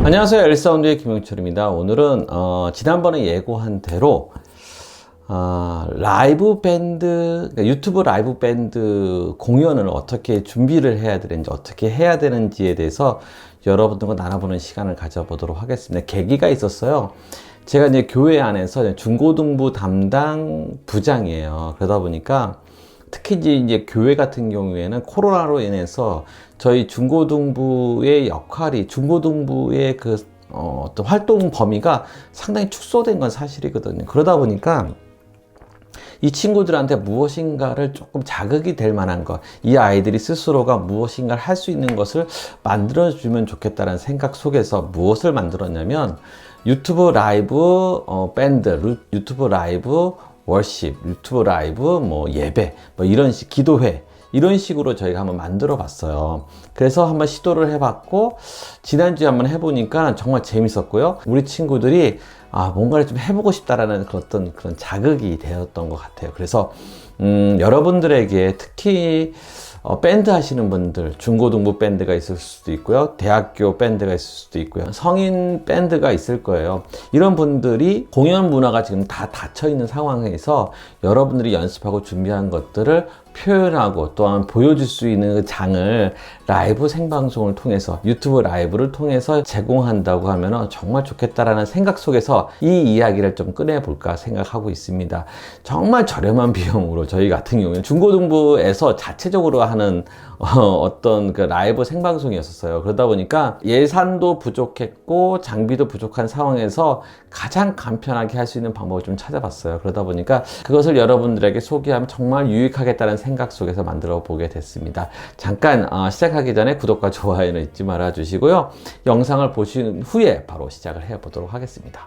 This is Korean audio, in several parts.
안녕하세요. 엘사운드의 김영철입니다. 오늘은 지난번에 예고한 대로 라이브 밴드, 그러니까 유튜브 라이브 밴드 공연을 어떻게 준비를 해야 되는지, 어떻게 해야 되는지에 대해서 여러분들과 나눠보는 시간을 가져보도록 하겠습니다. 계기가 있었어요. 제가 이제 교회 안에서 중고등부 담당 부장이에요. 그러다 보니까 특히 이제 교회 같은 경우에는 코로나로 인해서 저희 중고등부의 역할이, 중고등부의 어떤 활동 범위가 상당히 축소된 건 사실이거든요. 그러다 보니까 이 친구들한테 무엇인가를 조금 자극이 될 만한 것, 이 아이들이 스스로가 무엇인가를 할 수 있는 것을 만들어주면 좋겠다는 생각 속에서 무엇을 만들었냐면 유튜브 라이브 밴드, 유튜브 라이브 월십, 유튜브 라이브 예배, 이런 기도회, 이런 식으로 저희가 한번 만들어 봤어요. 그래서 한번 시도를 해봤고, 지난주에 한번 해보니까 정말 재밌었고요. 우리 친구들이 뭔가를 좀 해보고 싶다라는 그런 자극이 되었던 것 같아요. 그래서 여러분들에게 특히 밴드 하시는 분들, 중고등부 밴드가 있을 수도 있고요, 대학교 밴드가 있을 수도 있고요, 성인 밴드가 있을 거예요. 이런 분들이 공연 문화가 지금 다 닫혀 있는 상황에서 여러분들이 연습하고 준비한 것들을 표현하고 또한 보여줄 수 있는 그 장을 라이브 생방송을 통해서, 유튜브 라이브를 통해서 제공한다고 하면 정말 좋겠다라는 생각 속에서 이 이야기를 좀 꺼내볼까 생각하고 있습니다. 정말 저렴한 비용으로 저희 같은 경우에 중고등부에서 자체적으로 하는 어떤 그 라이브 생방송이었어요. 그러다 보니까 예산도 부족했고 장비도 부족한 상황에서 가장 간편하게 할 수 있는 방법을 좀 찾아봤어요. 그러다 보니까 그것을 여러분들에게 소개하면 정말 유익하겠다는 생각 속에서 만들어 보게 됐습니다. 잠깐 시작하기 전에 구독과 좋아요는 잊지 말아 주시고요. 영상을 보신 후에 바로 시작을 해 보도록 하겠습니다.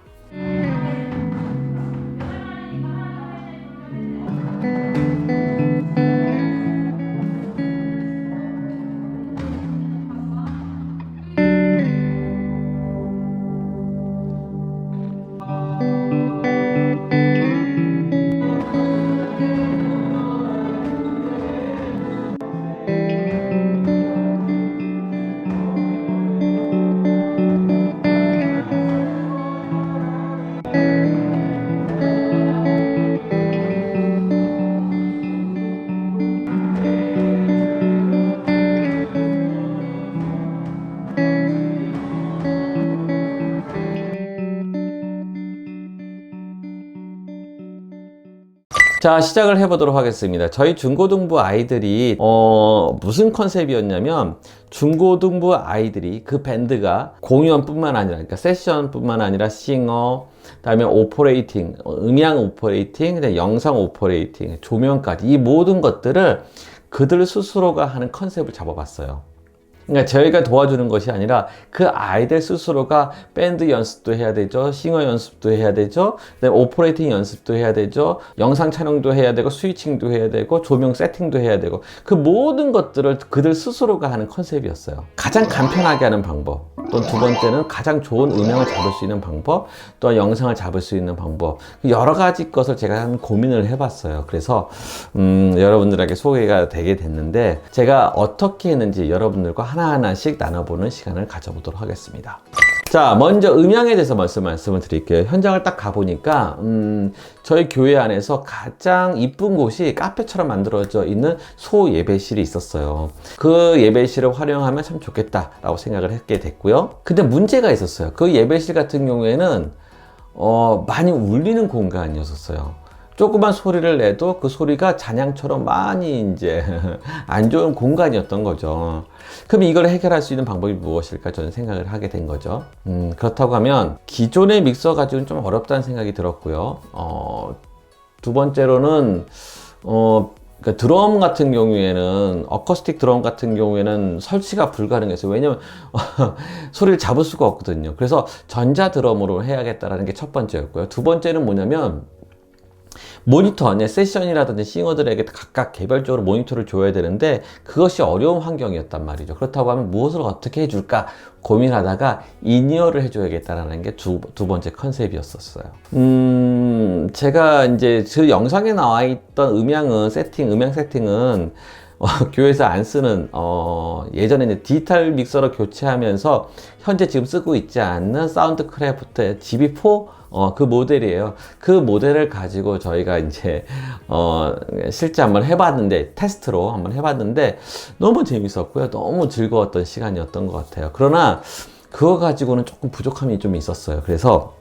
자, 시작을 해보도록 하겠습니다. 저희 중고등부 아이들이 무슨 컨셉이었냐면, 중고등부 아이들이 그 밴드가 공연뿐만 아니라, 그러니까 세션뿐만 아니라 싱어, 그다음에 오퍼레이팅, 음향 오퍼레이팅, 그다음에 영상 오퍼레이팅, 조명까지 이 모든 것들을 그들 스스로가 하는 컨셉을 잡아봤어요. 그러니까 저희가 도와주는 것이 아니라 그 아이들 스스로가 밴드 연습도 해야 되죠, 싱어 연습도 해야 되죠, 그다음에 오퍼레이팅 연습도 해야 되죠, 영상 촬영도 해야 되고, 스위칭도 해야 되고, 조명 세팅도 해야 되고, 그 모든 것들을 그들 스스로가 하는 컨셉이었어요. 가장 간편하게 하는 방법, 또 두 번째는 가장 좋은 음향을 잡을 수 있는 방법, 또 영상을 잡을 수 있는 방법, 여러 가지 것을 제가 한 고민을 해봤어요. 그래서 여러분들에게 소개가 되게 됐는데, 제가 어떻게 했는지 여러분들과 하나하나씩 나눠보는 시간을 가져보도록 하겠습니다. 자, 먼저 음향에 대해서 말씀을 드릴게요. 현장을 딱 가보니까 저희 교회 안에서 가장 이쁜 곳이 카페처럼 만들어져 있는 소 예배실이 있었어요. 그 예배실을 활용하면 참 좋겠다라고 생각을 하게 됐고요. 근데 문제가 있었어요. 그 예배실 같은 경우에는 많이 울리는 공간이었어요. 조그만 소리를 내도 그 소리가 잔향처럼 많이 이제 안 좋은 공간이었던 거죠. 그럼 이걸 해결할 수 있는 방법이 무엇일까 저는 생각을 하게 된 거죠. 그렇다고 하면 기존의 믹서 가지고는 좀 어렵다는 생각이 들었고요. 두 번째로는 그러니까 드럼 같은 경우에는, 어쿠스틱 드럼 같은 경우에는 설치가 불가능했어요. 왜냐면 소리를 잡을 수가 없거든요. 그래서 전자 드럼으로 해야겠다라는 게 첫 번째였고요. 두 번째는 뭐냐면 모니터, 세션이라든지 싱어들에게 각각 개별적으로 모니터를 줘야 되는데 그것이 어려운 환경이었단 말이죠. 그렇다고 하면 무엇을 어떻게 해줄까 고민하다가 인이어를 해줘야겠다라는 게 두 번째 컨셉이었었어요. 제가 이제 그 영상에 나와 있던 음향 세팅은 교회에서 안 쓰는 예전에 이제 디지털 믹서로 교체하면서 현재 지금 쓰고 있지 않는 사운드크래프트의 GB4 그 모델이에요. 그 모델을 가지고 저희가 이제 실제 한번 해봤는데, 테스트로 한번 해봤는데 너무 재밌었고요. 너무 즐거웠던 시간이었던 것 같아요. 그러나 그거 가지고는 조금 부족함이 좀 있었어요. 그래서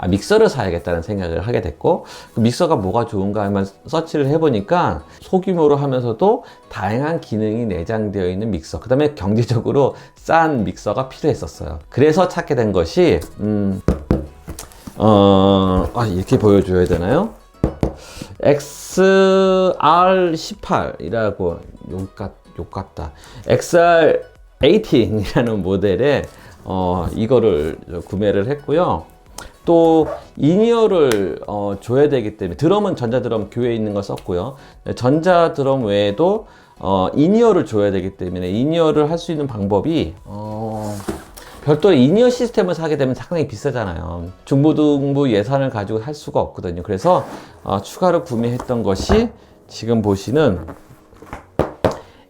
믹서를 사야겠다는 생각을 하게 됐고, 그 믹서가 뭐가 좋은가 하면 서치를 해보니까 소규모로 하면서도 다양한 기능이 내장되어 있는 믹서, 그 다음에 경제적으로 싼 믹서가 필요했었어요. 그래서 찾게 된 것이 이렇게 보여줘야 되나요? XR18이라고 욕 같다. XR18이라는 모델에 이거를 구매를 했고요. 또 인이어를 줘야 되기 때문에, 드럼은 전자드럼 교회에 있는 거 썼고요. 전자드럼 외에도 인이어를 줘야 되기 때문에 인이어를 할 수 있는 방법이 별도의 인이어 시스템을 사게 되면 상당히 비싸잖아요. 중고등부 예산을 가지고 할 수가 없거든요. 그래서 추가로 구매했던 것이 지금 보시는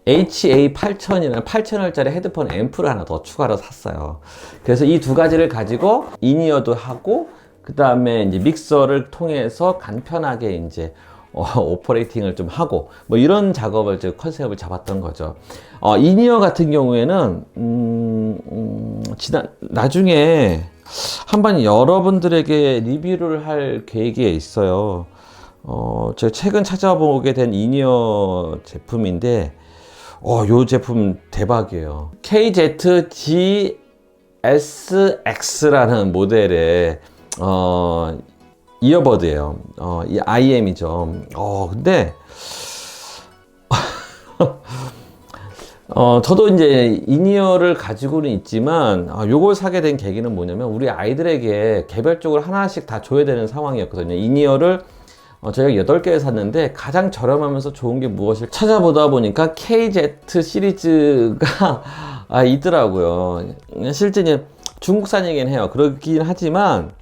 HA8000이라는 8000원짜리 헤드폰 앰프를 하나 더 추가로 샀어요. 그래서 이 두 가지를 가지고 인이어도 하고, 그 다음에 이제 믹서를 통해서 간편하게 이제 오퍼레이팅을 좀 하고, 뭐 이런 작업을 컨셉을 잡았던 거죠. 인이어 같은 경우에는 나중에 한번 여러분들에게 리뷰를 할 계획이 있어요. 제가 최근 찾아보게 된 인이어 제품인데, 요 제품 대박이에요. KZGSX라는 모델의 이어버드예요. 이 IM이죠. 근데 저도 이제 인이어를 가지고는 있지만, 요걸 사게 된 계기는 뭐냐면, 우리 아이들에게 개별적으로 하나씩 다 줘야 되는 상황이었거든요. 인이어를 저희가 8개를 샀는데 가장 저렴하면서 좋은 게 무엇을 찾아보다 보니까 KZ 시리즈가 있더라고요. 실제 이제 중국산이긴 해요. 그렇긴 하지만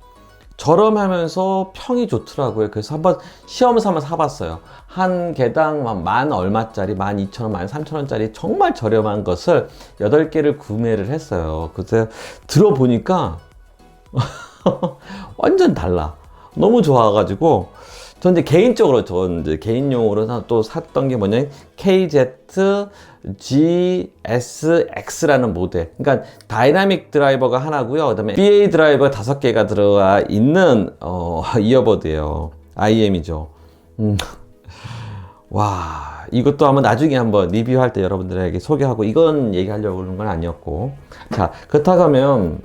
저렴하면서 평이 좋더라고요. 그래서 한번 시험 삼아 사봤어요. 한 개당 만 얼마짜리, 12,000원, 13,000원짜리 정말 저렴한 것을 8개를 구매를 했어요. 그래서 들어보니까 완전 달라. 너무 좋아가지고, 전 이제 개인적으로, 개인용으로 또 샀던 게 뭐냐면 KZGSX라는 모델. 그러니까 다이나믹 드라이버가 하나고요. 그다음에 BA 드라이버가 5개가 들어가 있는 이어버드예요. IM이죠. 와, 이것도 한번 나중에 한번 리뷰할 때 여러분들에게 소개하고, 이건 얘기하려고 그러는 건 아니었고. 자, 그렇다고 하면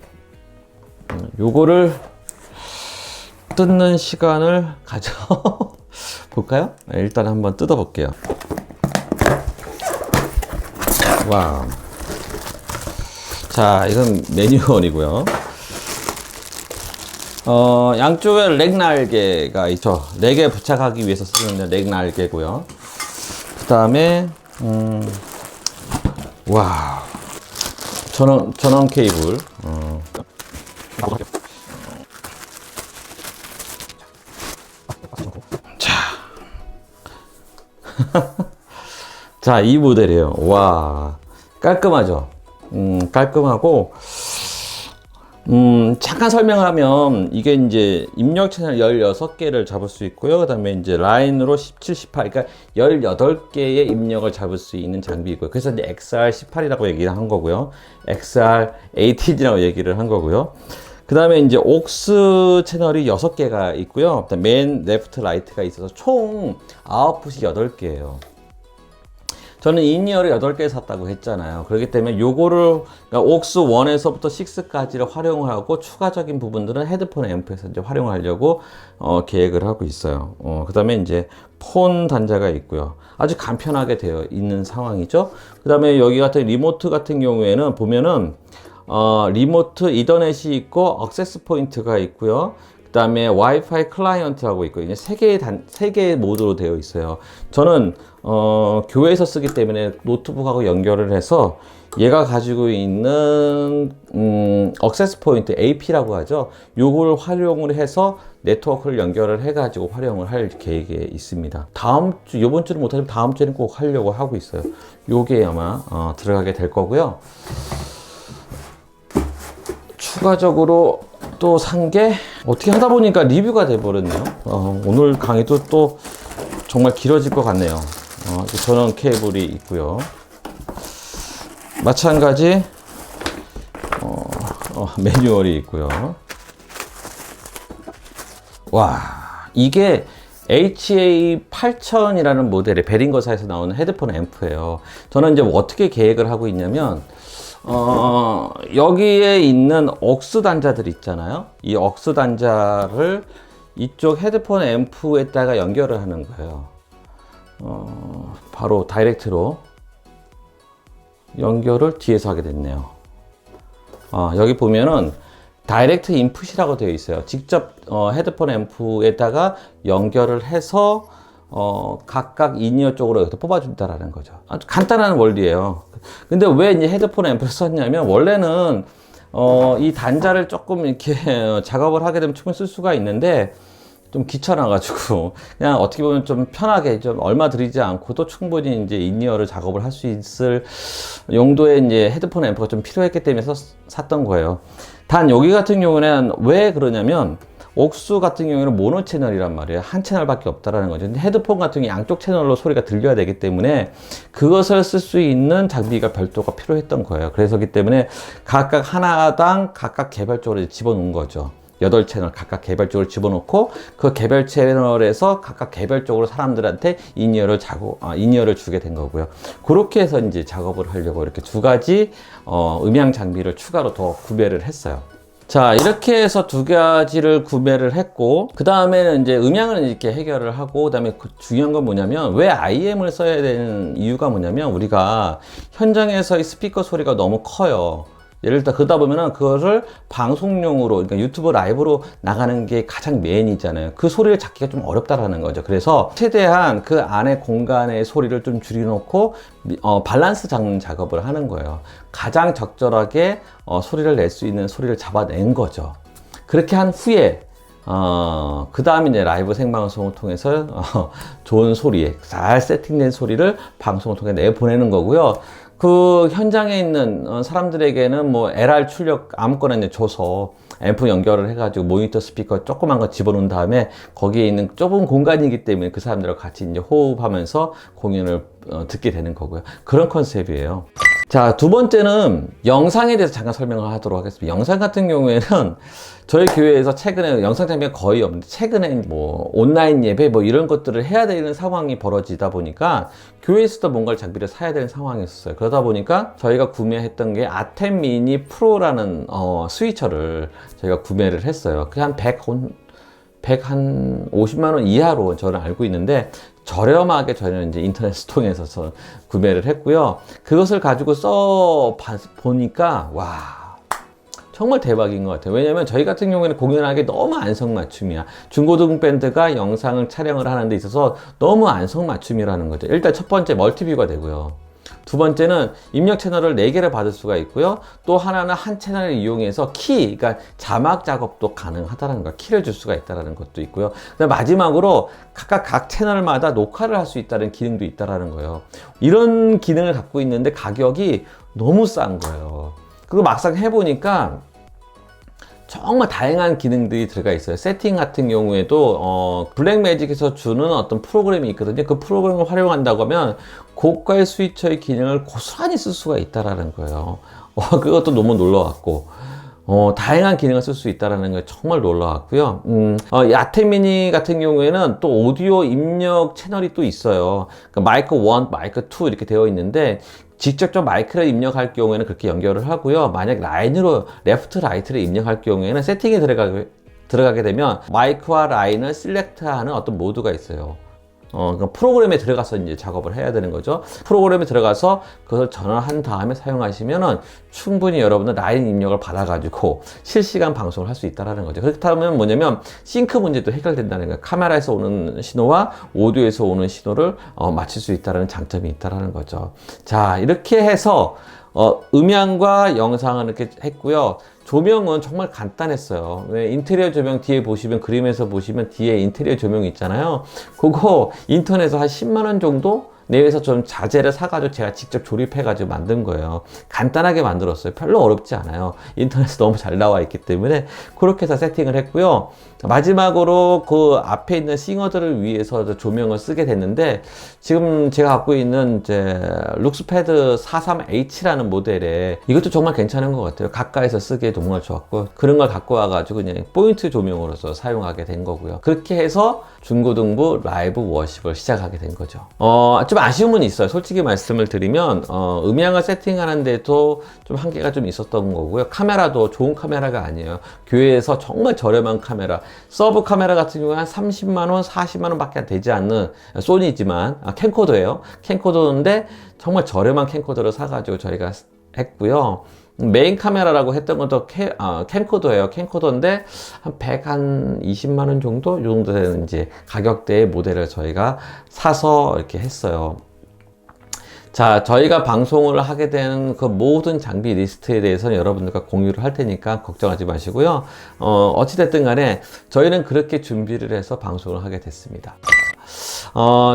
요거를 뜯는 시간을 가져 볼까요? 일단 한번 뜯어 볼게요. 와우. 자, 이건 매뉴얼이고요. 양쪽에 렉 날개가 있죠. 렉에 부착하기 위해서 쓰는 렉 날개고요. 그 다음에 와우, 전원 케이블. 자, 이 모델이에요. 와, 깔끔하죠. 깔끔하고, 잠깐 설명하면, 이게 이제 입력 채널 16개를 잡을 수 있고요. 그 다음에 이제 라인으로 17, 18, 그러니까 18개의 입력을 잡을 수 있는 장비이고요. 그래서 이제 XR18이라고 얘기를 한 거고요. XR18이라고 얘기를 한 거고요. 그 다음에 이제 옥스 채널이 6개가 있고요. 그다음 맨, 레프트, 라이트가 있어서 총 아웃풋이 8개예요. 저는 인이어를 8개 샀다고 했잖아요. 그렇기 때문에 요거를, 그러니까 옥스 1에서부터 6까지를 활용하고, 추가적인 부분들은 헤드폰 앰프에서 이제 활용하려고 계획을 하고 있어요. 그 다음에 이제 폰 단자가 있고요. 아주 간편하게 되어 있는 상황이죠. 그 다음에 여기 같은 리모트 같은 경우에는 보면은 리모트 이더넷이 있고, 억세스 포인트가 있고요. 그 다음에 와이파이 클라이언트하고 있고, 이제 3개의 모드로 되어 있어요. 저는 교회에서 쓰기 때문에 노트북하고 연결을 해서 얘가 가지고 있는 액세스 포인트 AP라고 하죠. 요걸 활용을 해서 네트워크를 연결을 해가지고 활용을 할 계획에 있습니다. 요번 주는 못하지만 다음 주에는 꼭 하려고 하고 있어요. 요게 아마 들어가게 될 거고요. 추가적으로 또 산 게 어떻게 하다 보니까 리뷰가 돼 버렸네요. 오늘 강의도 또 정말 길어질 것 같네요. 전원 케이블이 있고요. 마찬가지 매뉴얼이 있고요. 와, 이게 HA8000이라는 모델의 베링거사에서 나오는 헤드폰 앰프예요. 저는 이제 어떻게 계획을 하고 있냐면 여기에 있는 억스 단자들 있잖아요. 이 억스 단자를 이쪽 헤드폰 앰프에다가 연결을 하는 거예요. 바로 다이렉트로 연결을 뒤에서 하게 됐네요. 여기 보면은 다이렉트 인풋이라고 되어 있어요. 직접 헤드폰 앰프에다가 연결을 해서 각각 인이어 쪽으로 여기서 뽑아준다라는 거죠. 아주 간단한 원리예요. 근데 왜 이제 헤드폰 앰프를 썼냐면, 원래는 이 단자를 조금 이렇게 작업을 하게 되면 충분히 쓸 수가 있는데 좀 귀찮아가지고 그냥 어떻게 보면 좀 편하게 좀 얼마 들이지 않고도 충분히 이제 인이어를 작업을 할 수 있을 용도의 이제 헤드폰 앰프가 좀 필요했기 때문에 샀던 거예요. 단 여기 같은 경우는 왜 그러냐면, 옥수 같은 경우에는 모노 채널이란 말이에요. 한 채널밖에 없다라는 거죠. 근데 헤드폰 같은 경우 양쪽 채널로 소리가 들려야 되기 때문에 그것을 쓸 수 있는 장비가 별도가 필요했던 거예요. 그래서기 때문에 각각 하나당 각각 개별적으로 집어넣은 거죠. 8채널 각각 개별적으로 집어넣고 그 개별 채널에서 각각 개별적으로 사람들한테 인이어를 주게 된 거고요. 그렇게 해서 이제 작업을 하려고 이렇게 두 가지 음향 장비를 추가로 더 구매를 했어요. 자, 이렇게 해서 두 가지를 구매를 했고, 그 다음에는 이제 음향을 이렇게 해결을 하고, 그 다음에 중요한 건 뭐냐면, 왜 IM을 써야 되는 이유가 뭐냐면, 우리가 현장에서의 스피커 소리가 너무 커요. 예를 들어 그러다 보면은 그거를 방송용으로, 그러니까 유튜브 라이브로 나가는 게 가장 메인이잖아요. 그 소리를 잡기가 좀 어렵다라는 거죠. 그래서 최대한 그 안에 공간의 소리를 좀 줄여놓고 밸런스 잡는 작업을 하는 거예요. 가장 적절하게 소리를 낼 수 있는 소리를 잡아낸 거죠. 그렇게 한 후에 그 다음에 이제 라이브 생방송을 통해서 좋은 소리, 잘 세팅된 소리를 방송을 통해 내보내는 거고요. 그 현장에 있는 사람들에게는 뭐 LR 출력 아무거나 이제 줘서 앰프 연결을 해가지고 모니터 스피커 조그만 거 집어넣은 다음에 거기에 있는 좁은 공간이기 때문에 그 사람들과 같이 이제 호흡하면서 공연을 듣게 되는 거고요. 그런 컨셉이에요. 자, 두 번째는 영상에 대해서 잠깐 설명을 하도록 하겠습니다. 영상 같은 경우에는 저희 교회에서 최근에 영상 장비가 거의 없는데, 최근에 뭐 온라인 예배 뭐 이런 것들을 해야 되는 상황이 벌어지다 보니까 교회에서도 뭔가를 장비를 사야 되는 상황이었어요. 그러다 보니까 저희가 구매했던 게 아템 미니 프로라는 스위처를 저희가 구매를 했어요. 그게 한 150만 원 이하로 저는 알고 있는데, 저렴하게 저희는 이제 인터넷을 통해서 구매를 했고요. 그것을 가지고 보니까 와, 정말 대박인 것 같아요. 왜냐면 저희 같은 경우에는 공연하기 너무 안성맞춤이야. 중고등 밴드가 영상을 촬영을 하는 데 있어서 너무 안성맞춤이라는 거죠. 일단 첫 번째 멀티뷰가 되고요. 두 번째는 입력 채널을 4개를 받을 수가 있고요. 또 하나는 한 채널을 이용해서 그러니까 자막 작업도 가능하다는 거, 키를 줄 수가 있다는 것도 있고요. 그다음 마지막으로 각 채널마다 녹화를 할 수 있다는 기능도 있다는 거예요. 이런 기능을 갖고 있는데 가격이 너무 싼 거예요. 그리고 막상 해보니까 정말 다양한 기능들이 들어가 있어요. 세팅 같은 경우에도 블랙매직에서 주는 어떤 프로그램이 있거든요. 그 프로그램을 활용한다고 하면 고가의 스위처의 기능을 고스란히 쓸 수가 있다라는 거예요. 그것도 너무 놀라웠고, 다양한 기능을 쓸 수 있다는 게 정말 놀라웠고요. 이 아템미니 같은 경우에는 또 오디오 입력 채널이 또 있어요. 그러니까 마이크 1, 마이크 2 이렇게 되어 있는데, 직접적 마이크를 입력할 경우에는 그렇게 연결을 하고요. 만약 라인으로 레프트, 라이트를 입력할 경우에는 세팅에 들어가게 되면 마이크와 라인을 셀렉트하는 어떤 모드가 있어요. 그러니까 프로그램에 들어가서 이제 작업을 해야 되는 거죠. 프로그램에 들어가서 그것을 전환한 다음에 사용하시면은 충분히 여러분들 라인 입력을 받아가지고 실시간 방송을 할 수 있다는 거죠. 그렇다면 뭐냐면 싱크 문제도 해결된다는 거예요. 카메라에서 오는 신호와 오디오에서 오는 신호를 맞출 수 있다는 장점이 있다는 거죠. 자, 이렇게 해서 음향과 영상을 이렇게 했고요. 조명은 정말 간단했어요. 왜 인테리어 조명 뒤에 보시면, 그림에서 보시면 뒤에 인테리어 조명이 있잖아요. 그거 인터넷에서 한 10만 원 정도 내에서 좀 자재를 사가지고 제가 직접 조립해가지고 만든 거예요. 간단하게 만들었어요. 별로 어렵지 않아요. 인터넷에 너무 잘 나와 있기 때문에 그렇게 해서 세팅을 했고요. 마지막으로 그 앞에 있는 싱어들을 위해서 조명을 쓰게 됐는데, 지금 제가 갖고 있는 이제 룩스패드 43H라는 모델에 이것도 정말 괜찮은 것 같아요. 가까이서 쓰기에 정말 좋았고, 그런 걸 갖고 와가지고 그냥 포인트 조명으로서 사용하게 된 거고요. 그렇게 해서 중고등부 라이브 워십을 시작하게 된 거죠. 좀 아쉬움은 있어요. 솔직히 말씀을 드리면 음향을 세팅하는데도 좀 한계가 좀 있었던 거고요. 카메라도 좋은 카메라가 아니에요. 교회에서 정말 저렴한 카메라, 서브 카메라 같은 경우에 한 30만원, 40만원 밖에 되지 않는 소니지만 캠코더예요. 캠코더인데 정말 저렴한 캠코더를 사가지고 저희가 했고요. 메인 카메라라고 했던 것도 캠코더예요. 캠코더인데 한 120만원 정도? 이 정도 되는 이제 가격대의 모델을 저희가 사서 이렇게 했어요. 자, 저희가 방송을 하게 된 그 모든 장비 리스트에 대해서는 여러분들과 공유를 할 테니까 걱정하지 마시고요. 어찌됐든 간에 저희는 그렇게 준비를 해서 방송을 하게 됐습니다.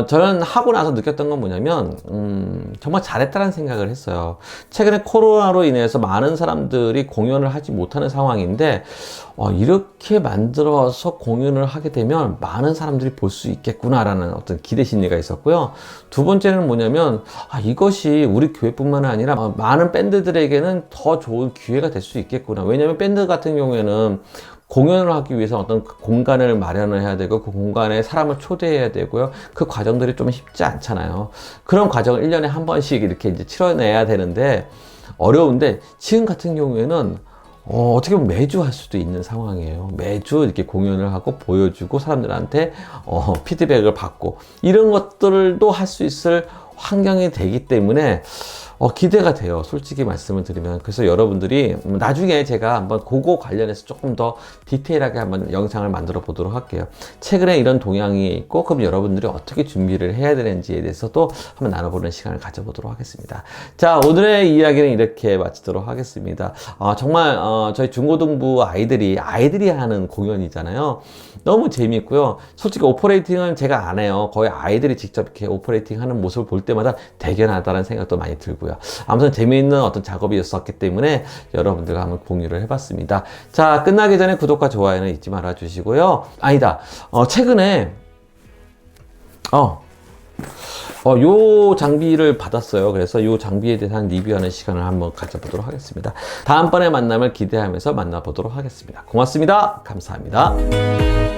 저는 하고 나서 느꼈던 건 뭐냐면, 정말 잘했다는 생각을 했어요. 최근에 코로나로 인해서 많은 사람들이 공연을 하지 못하는 상황인데, 이렇게 만들어서 공연을 하게 되면 많은 사람들이 볼 수 있겠구나라는 어떤 기대 심리가 있었고요. 두 번째는 뭐냐면, 이것이 우리 교회뿐만 아니라 많은 밴드들에게는 더 좋은 기회가 될 수 있겠구나. 왜냐면 밴드 같은 경우에는 공연을 하기 위해서 어떤 공간을 마련을 해야 되고, 그 공간에 사람을 초대해야 되고요. 그 과정들이 좀 쉽지 않잖아요. 그런 과정을 1년에 한 번씩 이렇게 이제 치러내야 되는데 어려운데, 지금 같은 경우에는 어떻게 보면 매주 할 수도 있는 상황이에요. 매주 이렇게 공연을 하고 보여주고 사람들한테 피드백을 받고 이런 것들도 할 수 있을 환경이 되기 때문에 기대가 돼요. 솔직히 말씀을 드리면. 그래서 여러분들이 나중에 제가 한번 그거 관련해서 조금 더 디테일하게 한번 영상을 만들어 보도록 할게요. 최근에 이런 동향이 있고, 그럼 여러분들이 어떻게 준비를 해야 되는지에 대해서도 한번 나눠보는 시간을 가져보도록 하겠습니다. 자, 오늘의 이야기는 이렇게 마치도록 하겠습니다. 정말 저희 중고등부 아이들이 하는 공연이잖아요. 너무 재미있고요. 솔직히 오퍼레이팅은 제가 안 해요. 거의 아이들이 직접 이렇게 오퍼레이팅 하는 모습을 볼 때마다 대견하다는 생각도 많이 들고요. 아무튼 재미있는 어떤 작업이었었기 때문에 여러분들과 한번 공유를 해봤습니다. 자, 끝나기 전에 구독과 좋아요는 잊지 말아 주시고요. 최근에 요 장비를 받았어요. 그래서 요 장비에 대한 리뷰하는 시간을 한번 가져보도록 하겠습니다. 다음번에 만남을 기대하면서 만나보도록 하겠습니다. 고맙습니다. 감사합니다.